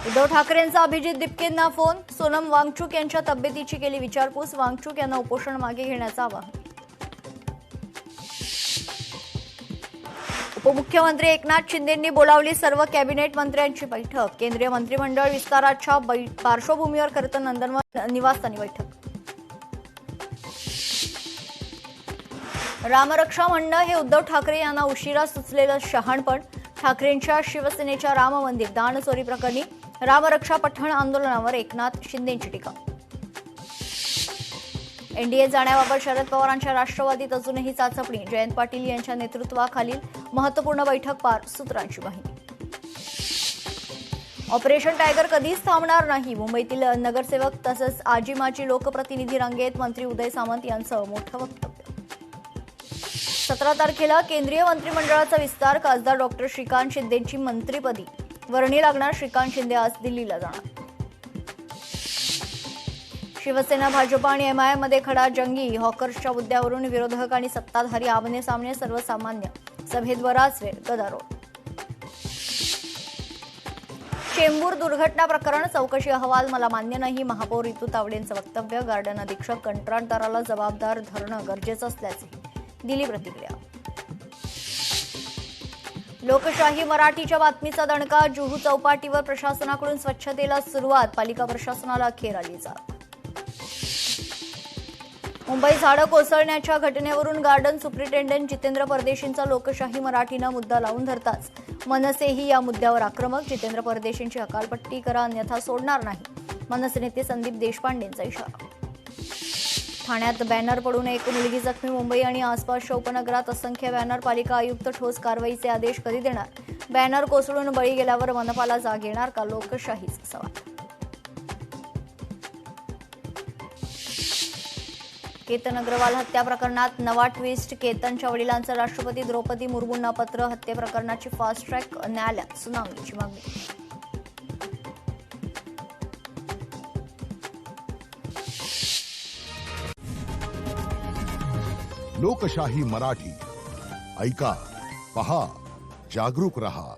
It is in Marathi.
उद्धव ठाकरेंचा अभिजित दिपकेंना फोन. सोनम वांगचुक यांच्या तब्येतीची केली विचारपूस. वांगचुक यांना उपोषण मागे घेण्याचं आवाहन. उपमुख्यमंत्री एकनाथ शिंदेंनी बोलावली सर्व कॅबिनेट मंत्र्यांची बैठक. केंद्रीय मंत्रिमंडळ विस्ताराच्या पार्श्वभूमीवर करतं नंदनवन निवासस्थानी बैठक. रामरक्षा म्हणणं हे उद्धव ठाकरे यांना उशिरा सुचलेलं शहाणपण. ठाकरेंच्या शिवसेनेच्या राम मंदिर दानचोरी प्रकरणी रामरक्षा पठण आंदोलनावर एकनाथ शिंदेंची टीका. एनडीए जाण्याबाबत शरद पवारांच्या राष्ट्रवादीत अजूनही चाचपणी. जयंत पाटील यांच्या नेतृत्वाखालील महत्त्वपूर्ण बैठक पार. सूत्रांची माहिती. ऑपरेशन टायगर कधीच थांबणार नाही. मुंबईतील नगरसेवक तसंच आजी माजी लोकप्रतिनिधी रांगेत. मंत्री उदय सामंत यांचं मोठं वक्तव्य. 17 तारखेला केंद्रीय मंत्रिमंडळाचा विस्तार. खासदार डॉक्टर श्रीकांत शिंदेंची मंत्रिपदी वर्णी लागणार. श्रीकांत शिंदे आज दिल्लीला जाणार. शिवसेना भाजप आणि एमआयएममध्ये खडा जंगी. हॉकर्सच्या मुद्द्यावरून विरोधक आणि सत्ताधारी आमने सामने. सर्वसामान्य सभेत बराच वेळ गदारोळ. चेंबूर दुर्घटना प्रकरण चौकशी अहवाल मला मान्य नाही. महापौर ऋतू तावडेंचं वक्तव्य. गार्डन अधीक्षक कंत्राटदाराला जबाबदार धरणं गरजेचं असल्याचे दिली प्रतिक्रिया. लोकशाही मराठीच्या बातमीचा दणका. जुहू चौपाटीवर प्रशासनाकडून स्वच्छतेला सुरुवात. पालिका प्रशासनाला अखेर आली जात. मुंबई झाडं कोसळण्याच्या घटनेवरून गार्डन सुप्रिंटेंडंट जितेंद्र परदेशींचा लोकशाही मराठीनं मुद्दा लावून धरताच मनसेही या मुद्द्यावर आक्रमक. जितेंद्र परदेशींची हकालपट्टी करा अन्यथा सोडणार नाही. मनसे नेते संदीप देशपांडेंचा इशारा. ठाण्यात बॅनर पडून एक मुलगी जखमी. मुंबई आणि आसपासच्या उपनगरात असंख्य बॅनर. पालिका आयुक्त ठोस कारवाईचे आदेश कधी देणार? बॅनर कोसळून बळी गेल्यावर मनपाला जाग येणार का? लोकशाहीचा सवाल. केतन अग्रवाल हत्या प्रकरणात नवा ट्विस्ट. केतनच्या वडिलांचं राष्ट्रपती द्रौपदी मुर्मूंना पत्र. हत्ये प्रकरणाची फास्ट ट्रॅक न्यायालयात सुनावणीची मागणी. लोकशाही मराठी ऐका, पहा, जागरूक रहा.